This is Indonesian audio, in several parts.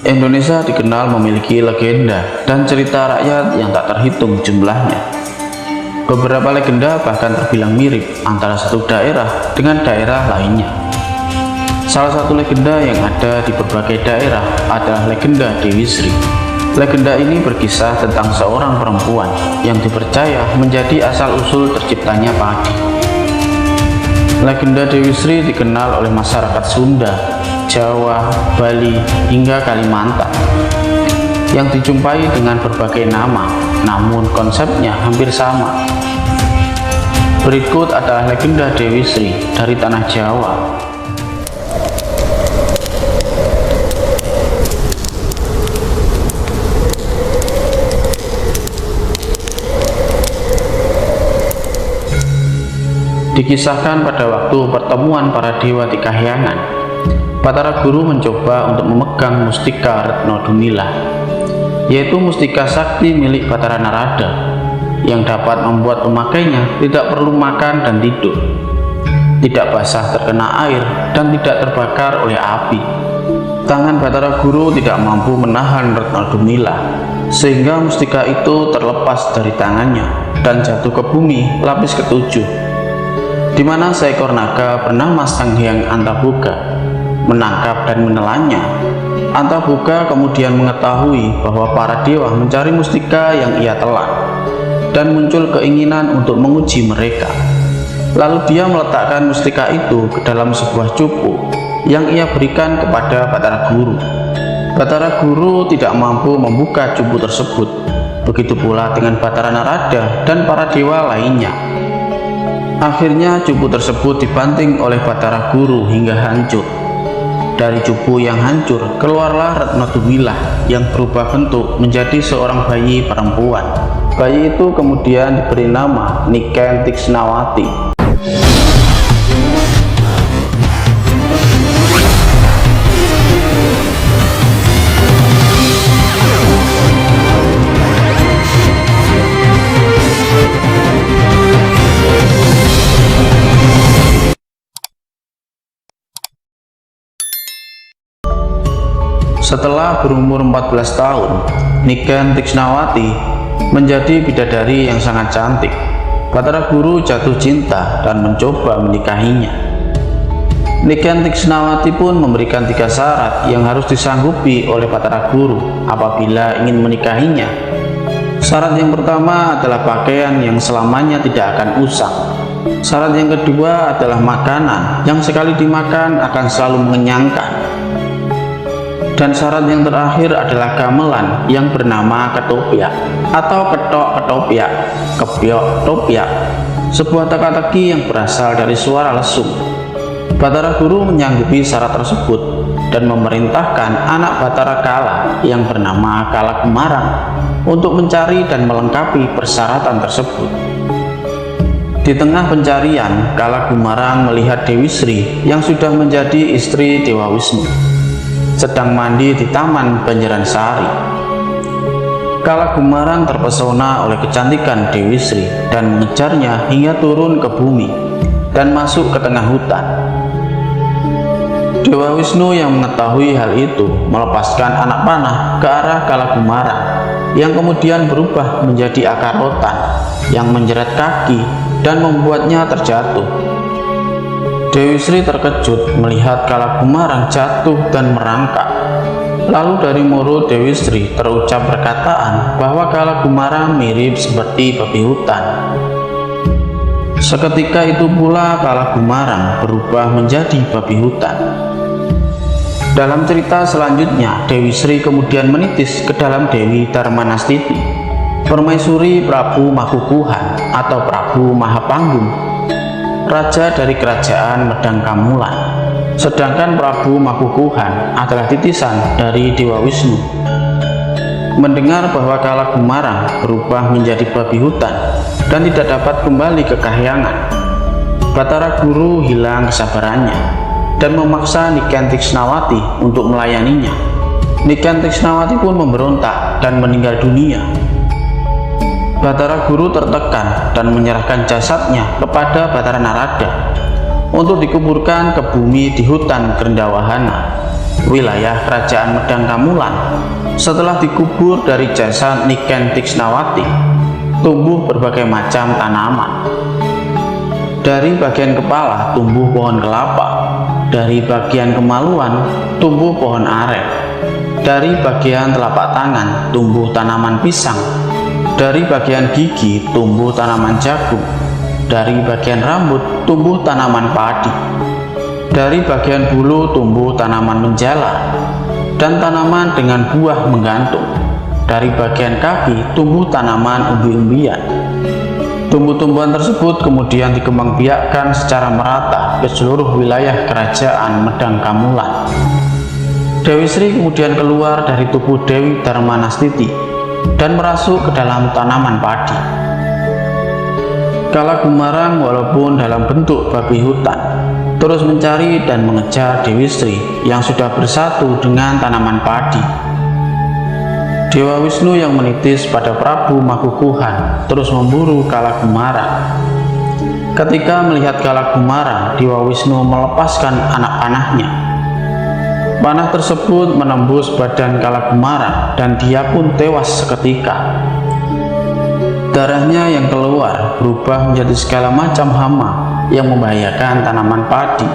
Indonesia dikenal memiliki legenda dan cerita rakyat yang tak terhitung jumlahnya. Beberapa legenda bahkan terbilang mirip antara satu daerah dengan daerah lainnya. Salah satu legenda yang ada di berbagai daerah adalah legenda Dewi Sri. Legenda ini berkisah tentang seorang perempuan yang dipercaya menjadi asal-usul terciptanya padi. Legenda Dewi Sri dikenal oleh masyarakat Sunda, Jawa, Bali, hingga Kalimantan, yang dijumpai dengan berbagai nama, namun konsepnya hampir sama. Berikut adalah legenda Dewi Sri dari tanah Jawa. Dikisahkan pada waktu pertemuan para dewa di Kahyangan, Batara Guru mencoba untuk memegang mustika Retno Dumila, yaitu mustika sakti milik Batara Narada, yang dapat membuat pemakainya tidak perlu makan dan tidur, tidak basah terkena air, dan tidak terbakar oleh api. Tangan Batara Guru tidak mampu menahan Retno Dumila, sehingga mustika itu terlepas dari tangannya dan jatuh ke bumi lapis ketujuh, di mana seekor naga bernama Sang Hyang Antaboga menangkap dan menelannya. Antaboga kemudian mengetahui bahwa para dewa mencari mustika yang ia telan, dan muncul keinginan untuk menguji mereka. Lalu dia meletakkan mustika itu ke dalam sebuah cupu yang ia berikan kepada Batara Guru. Batara Guru tidak mampu membuka cupu tersebut. Begitu pula dengan Batara Narada dan para dewa lainnya. Akhirnya cupu tersebut dibanting oleh Batara Guru hingga hancur. Dari cupu yang hancur keluarlah Retno Dumila yang berubah bentuk menjadi seorang bayi perempuan. Bayi itu kemudian diberi nama Niken Tiksnawati. Setelah berumur 14 tahun, Niken Tiksnawati menjadi bidadari yang sangat cantik. Batara Guru jatuh cinta dan mencoba menikahinya. Niken Tiksnawati pun memberikan 3 syarat yang harus disanggupi oleh Batara Guru apabila ingin menikahinya. Syarat yang pertama adalah pakaian yang selamanya tidak akan usang. Syarat yang kedua adalah makanan yang sekali dimakan akan selalu mengenyangkan. Dan syarat yang terakhir adalah gamelan yang bernama ketopyak atau ketok ketopyak, kebyok topyak, sebuah teka-teki yang berasal dari suara lesung. Batara Guru menyanggupi syarat tersebut dan memerintahkan anak Batara Kala yang bernama Kala Gumarang untuk mencari dan melengkapi persyaratan tersebut. Di tengah pencarian, Kala Gumarang melihat Dewi Sri yang sudah menjadi istri Dewa Wisnu sedang mandi di Taman Banjaran Sari. Kala Gumarang terpesona oleh kecantikan Dewi Sri dan mengejarnya hingga turun ke bumi dan masuk ke tengah hutan. Dewa Wisnu yang mengetahui hal itu melepaskan anak panah ke arah Kala Gumarang yang kemudian berubah menjadi akar rotan yang menjerat kaki dan membuatnya terjatuh. Dewi Sri terkejut melihat Kala Gumarang jatuh dan merangkak. Lalu dari mulut Dewi Sri terucap perkataan bahwa Kala Gumarang mirip seperti babi hutan. Seketika itu pula Kala Gumarang berubah menjadi babi hutan. Dalam cerita selanjutnya, Dewi Sri kemudian menitis ke dalam Dewi Darmanastiti, permaisuri Prabu Makukuhan atau Prabu Mahapanggung, raja dari kerajaan Medang Kamulan. Sedangkan Prabu Makukuhan adalah titisan dari Dewa Wisnu. Mendengar bahwa Kala Gumarang berubah menjadi babi hutan dan tidak dapat kembali ke Kahyangan, Batara Guru hilang kesabarannya dan memaksa Niken Tiksnawati untuk melayaninya. Niken Tiksnawati pun memberontak dan meninggal dunia. Batara Guru tertekan dan menyerahkan jasadnya kepada Batara Narada untuk dikuburkan ke bumi di hutan Grendawahana. wilayah kerajaan Medang Kamulan. Setelah dikubur dari jasad Niken Tiksnawati, tumbuh berbagai macam tanaman. Dari bagian kepala tumbuh pohon kelapa, dari bagian kemaluan tumbuh pohon aren, dari bagian telapak tangan tumbuh tanaman pisang, dari bagian gigi tumbuh tanaman jagung, dari bagian rambut tumbuh tanaman padi, dari bagian bulu tumbuh tanaman menjala, dan tanaman dengan buah menggantung. Dari bagian kaki tumbuh tanaman umbi-umbian. Tumbuh-tumbuhan tersebut kemudian dikembangbiakkan secara merata ke seluruh wilayah kerajaan Medang Kamulan. Dewi Sri kemudian keluar dari tubuh Dewi Dharmanastiti dan merasuk ke dalam tanaman padi. Kala Gumarang walaupun dalam bentuk babi hutan terus mencari dan mengejar Dewi Sri yang sudah bersatu dengan tanaman padi. Dewa Wisnu yang menitis pada Prabu Makukuhan terus memburu Kala Gumarang. Ketika melihat Kala Gumarang, Dewa Wisnu melepaskan anak panahnya. Panah tersebut menembus badan Kala Gumarang dan dia pun tewas seketika. Darahnya yang keluar berubah menjadi segala macam hama yang membahayakan tanaman padi,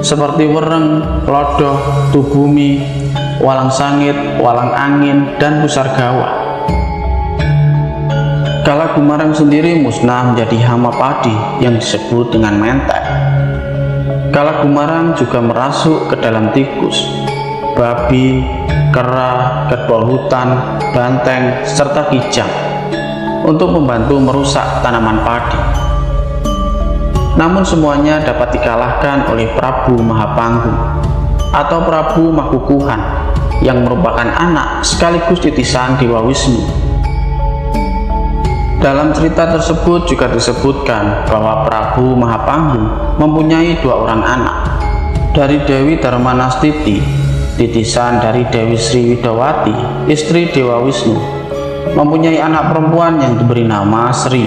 seperti wereng, lodoh, tubumi, walang sangit, walang angin, dan pusar gawah. Kala Gumarang sendiri musnah menjadi hama padi yang disebut dengan mentek. Kala Gumarang juga merasuk ke dalam tikus, babi, kera, kerbau hutan, banteng, serta kijang untuk membantu merusak tanaman padi. Namun semuanya dapat dikalahkan oleh Prabu Mahapanggung atau Prabu Makukuhan yang merupakan anak sekaligus titisan Dewa Wisnu. Dalam cerita tersebut juga disebutkan bahwa Prabu Mahapanggung mempunyai 2 orang anak dari Dewi Dharmanastiti, titisan dari Dewi Sri Widawati, istri Dewa Wisnu. Mempunyai anak perempuan yang diberi nama Sri,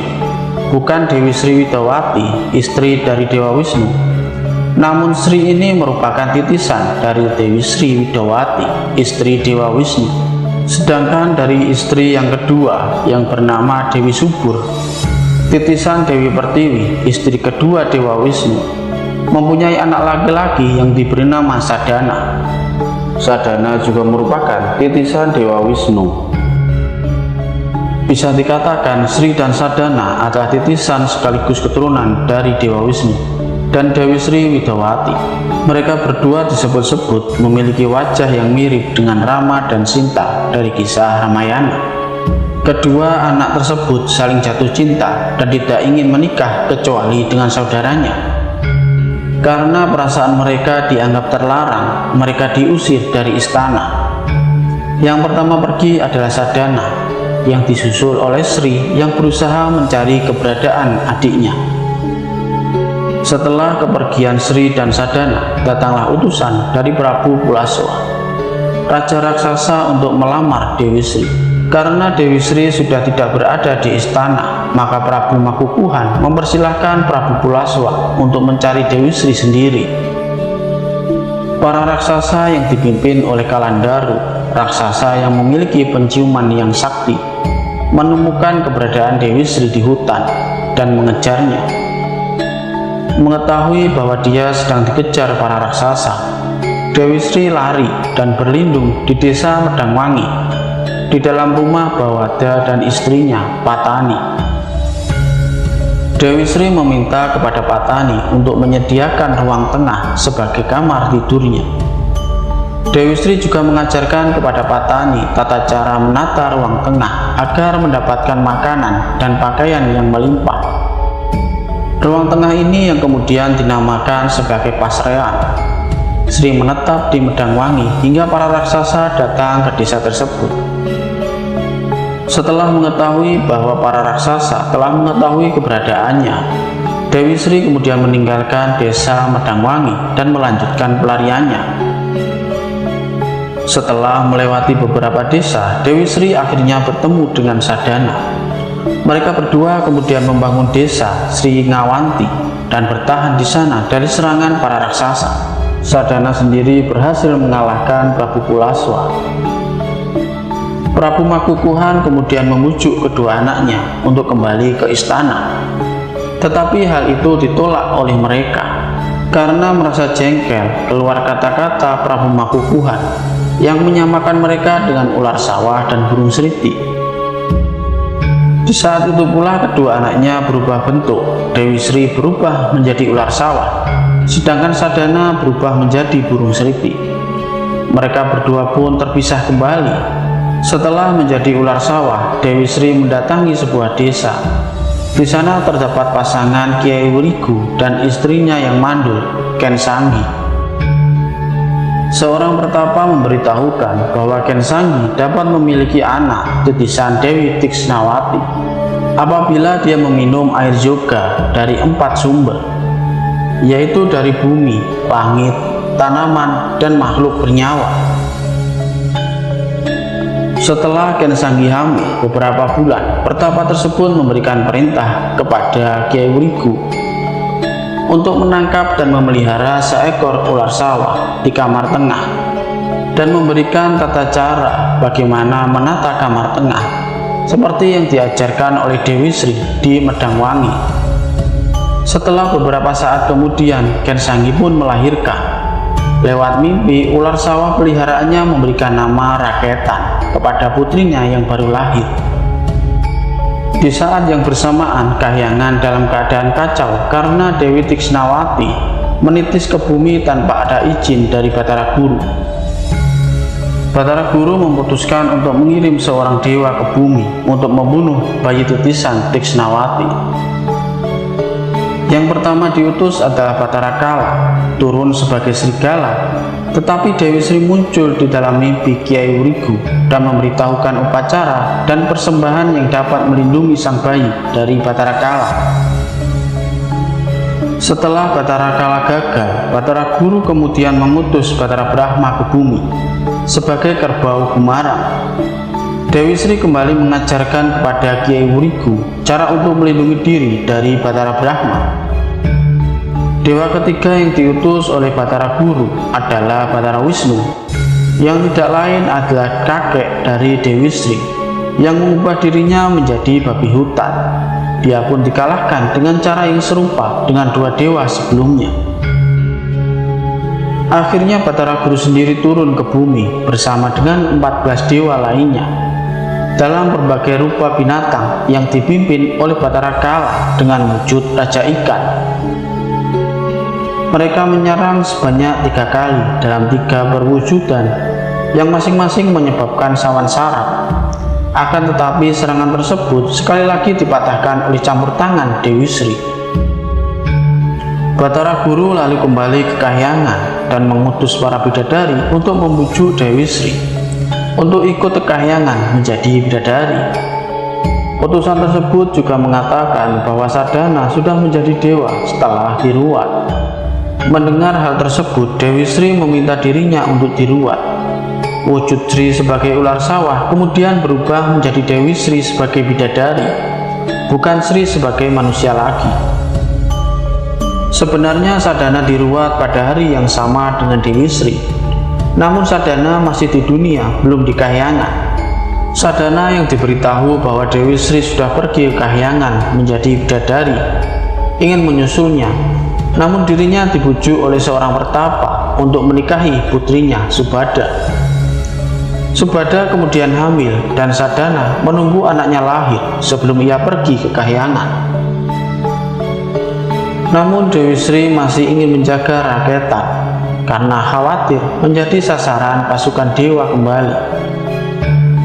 bukan Dewi Sri Widawati, istri dari Dewa Wisnu. Namun Sri ini merupakan titisan dari Dewi Sri Widawati, istri Dewa Wisnu. Sedangkan dari istri yang kedua yang bernama Dewi Subur, titisan Dewi Pertiwi, istri kedua Dewa Wisnu, mempunyai anak laki-laki yang diberi nama Sadana. Sadana juga merupakan titisan Dewa Wisnu. Bisa dikatakan Sri dan Sadana adalah titisan sekaligus keturunan dari Dewa Wisnu dan Dewi Sri Widawati. Mereka berdua disebut-sebut memiliki wajah yang mirip dengan Rama dan Sinta dari kisah Ramayana. Kedua anak tersebut saling jatuh cinta dan tidak ingin menikah kecuali dengan saudaranya. Karena perasaan mereka dianggap terlarang, mereka diusir dari istana. Yang pertama pergi adalah Sadana, yang disusul oleh Sri yang berusaha mencari keberadaan adiknya. Setelah kepergian Sri dan Sadana, datanglah utusan dari Prabu Pulaswa, raja raksasa, untuk melamar Dewi Sri. Karena Dewi Sri sudah tidak berada di istana, maka Prabu Makukuhan mempersilahkan Prabu Pulaswa untuk mencari Dewi Sri sendiri. Para raksasa yang dipimpin oleh Kalandaru, raksasa yang memiliki penciuman yang sakti, menemukan keberadaan Dewi Sri di hutan dan mengejarnya. Mengetahui bahwa dia sedang dikejar para raksasa, Dewi Sri lari dan berlindung di desa Medangwangi, di dalam rumah Bawada dan istrinya Patani. Dewi Sri meminta kepada Patani untuk menyediakan ruang tengah sebagai kamar tidurnya. Dewi Sri juga mengajarkan kepada Patani tata cara menata ruang tengah agar mendapatkan makanan dan pakaian yang melimpah. Ruang tengah ini yang kemudian dinamakan sebagai Pasrean. Sri menetap di Medangwangi hingga para raksasa datang ke desa tersebut. Setelah mengetahui bahwa para raksasa telah mengetahui keberadaannya, Dewi Sri kemudian meninggalkan desa Medangwangi dan melanjutkan pelariannya. Setelah melewati beberapa desa, Dewi Sri akhirnya bertemu dengan Sadana. Mereka berdua kemudian membangun desa Sri Ngawanti dan bertahan di sana dari serangan para raksasa. Sadana sendiri berhasil mengalahkan Prabu Kulaswa. Prabu Makukuhan kemudian memujuk kedua anaknya untuk kembali ke istana. Tetapi hal itu ditolak oleh mereka karena merasa jengkel keluar kata-kata Prabu Makukuhan yang menyamakan mereka dengan ular sawah dan burung seriti. Di saat itu pula kedua anaknya berubah bentuk. Dewi Sri berubah menjadi ular sawah, sedangkan Sadana berubah menjadi burung seriti. Mereka berdua pun terpisah kembali. Setelah menjadi ular sawah, Dewi Sri mendatangi sebuah desa. Di sana terdapat pasangan Kiai Wurigu dan istrinya yang mandul, Ken Sanggi. Seorang pertapa memberitahukan bahwa Ken Sanggi dapat memiliki anak titisan Dewi Tiksnawati apabila dia meminum air yoga dari 4 sumber, yaitu dari bumi, langit, tanaman, dan makhluk bernyawa. Setelah Ken Sanggi hamil beberapa bulan, pertapa tersebut memberikan perintah kepada Kiai Wurigu untuk menangkap dan memelihara seekor ular sawah di kamar tengah dan memberikan tata cara bagaimana menata kamar tengah seperti yang diajarkan oleh Dewi Sri di Medangwangi. Setelah beberapa saat kemudian, Ken Sanggi pun melahirkan. Lewat mimpi, ular sawah peliharaannya memberikan nama Raketan kepada putrinya yang baru lahir. Di saat yang bersamaan, Kahyangan dalam keadaan kacau karena Dewi Tiksnawati menitis ke bumi tanpa ada izin dari Batara Guru. Batara Guru memutuskan untuk mengirim seorang dewa ke bumi untuk membunuh bayi titisan Tiksnawati. Yang pertama diutus adalah Batara Kala, turun sebagai serigala, tetapi Dewi Sri muncul di dalam mimpi Kiai Wurigu dan memberitahukan upacara dan persembahan yang dapat melindungi sang bayi dari Batara Kala. Setelah Batara Kala gagal, Batara Guru kemudian mengutus Batara Brahma ke bumi sebagai kerbau Gumarang. Dewi Sri kembali mengajarkan kepada Kiai Wurigu cara untuk melindungi diri dari Batara Brahma. Dewa ketiga yang diutus oleh Batara Guru adalah Batara Wisnu, yang tidak lain adalah kakek dari Dewi Sri yang mengubah dirinya menjadi babi hutan. Dia pun dikalahkan dengan cara yang serupa dengan dua dewa sebelumnya. Akhirnya Batara Guru sendiri turun ke bumi bersama dengan 14 dewa lainnya dalam berbagai rupa binatang yang dipimpin oleh Batara Kala dengan wujud Raja Ikan. Mereka menyerang sebanyak 3 kali dalam 3 perwujudan yang masing-masing menyebabkan sawan sarap. Akan tetapi serangan tersebut sekali lagi dipatahkan oleh campur tangan Dewi Sri. Batara Guru lalu kembali ke Kahyangan dan mengutus para bidadari untuk membujuk Dewi Sri untuk ikut ke Kahyangan menjadi bidadari. Utusan tersebut juga mengatakan bahwa Sadana sudah menjadi dewa setelah diruat. Mendengar hal tersebut, Dewi Sri meminta dirinya untuk diruat. Wujud Sri sebagai ular sawah kemudian berubah menjadi Dewi Sri sebagai bidadari, bukan Sri sebagai manusia lagi. Sebenarnya Sadana diruat pada hari yang sama dengan Dewi Sri, namun Sadana masih di dunia, belum di Kahyangan. Sadana yang diberitahu bahwa Dewi Sri sudah pergi ke Kahyangan menjadi bidadari, ingin menyusulnya, namun dirinya dibujuk oleh seorang pertapa untuk menikahi putrinya Subada. Subada kemudian hamil dan Sadana menunggu anaknya lahir sebelum ia pergi ke Kahyangan. Namun Dewi Sri masih ingin menjaga Raketan karena khawatir menjadi sasaran pasukan dewa kembali.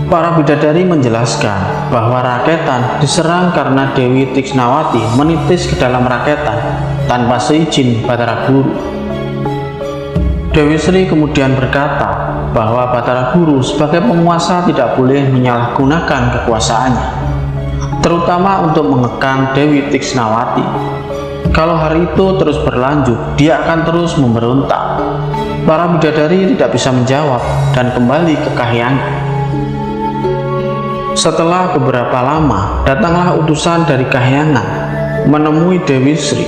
Para bidadari menjelaskan bahwa Raketan diserang karena Dewi Tiksnawati menitis ke dalam Raketan tanpa seizin Batara Guru. Dewi Sri kemudian berkata bahwa Batara Guru sebagai penguasa tidak boleh menyalahgunakan kekuasaannya, terutama untuk mengekang Dewi Tiksnawati. Kalau hari itu terus berlanjut, dia akan terus memberontak. Para bidadari tidak bisa menjawab dan kembali ke Kahyangan. Setelah beberapa lama, datanglah utusan dari Kahyangan menemui Dewi Sri.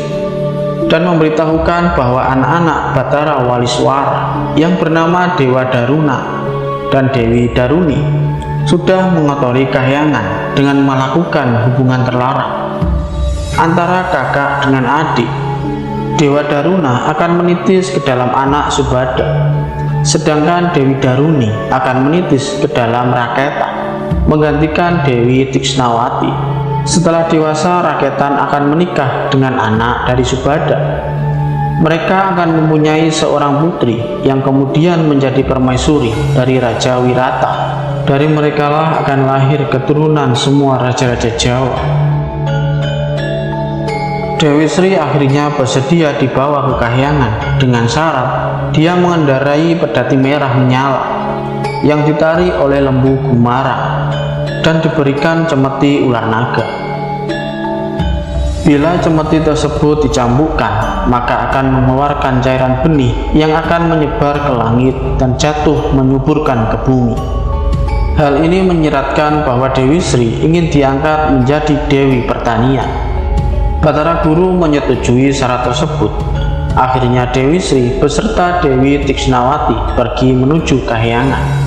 dan memberitahukan bahwa anak-anak Batara Waliswara yang bernama Dewa Daruna dan Dewi Daruni sudah mengotori kahyangan dengan melakukan hubungan terlarang antara kakak dengan adik. Dewa Daruna akan menitis ke dalam anak Subada, sedangkan Dewi Daruni akan menitis ke dalam Raketa, menggantikan Dewi Tiksnawati. Setelah dewasa, Raketan akan menikah dengan anak dari Subada. Mereka akan mempunyai seorang putri yang kemudian menjadi permaisuri dari Raja Wirata. Dari merekalah akan lahir keturunan semua raja-raja Jawa. Dewi Sri akhirnya bersedia dibawa ke kahyangan dengan syarat dia mengendarai pedati merah menyala yang ditarik oleh lembu Gumara dan diberikan cemeti ular naga. Bila cemeti tersebut dicambukkan, maka akan mengeluarkan cairan benih yang akan menyebar ke langit dan jatuh menyuburkan ke bumi. Hal ini menyiratkan bahwa Dewi Sri ingin diangkat menjadi Dewi Pertanian. Batara Guru menyetujui syarat tersebut. Akhirnya Dewi Sri beserta Dewi Tiksnawati pergi menuju kahyangan.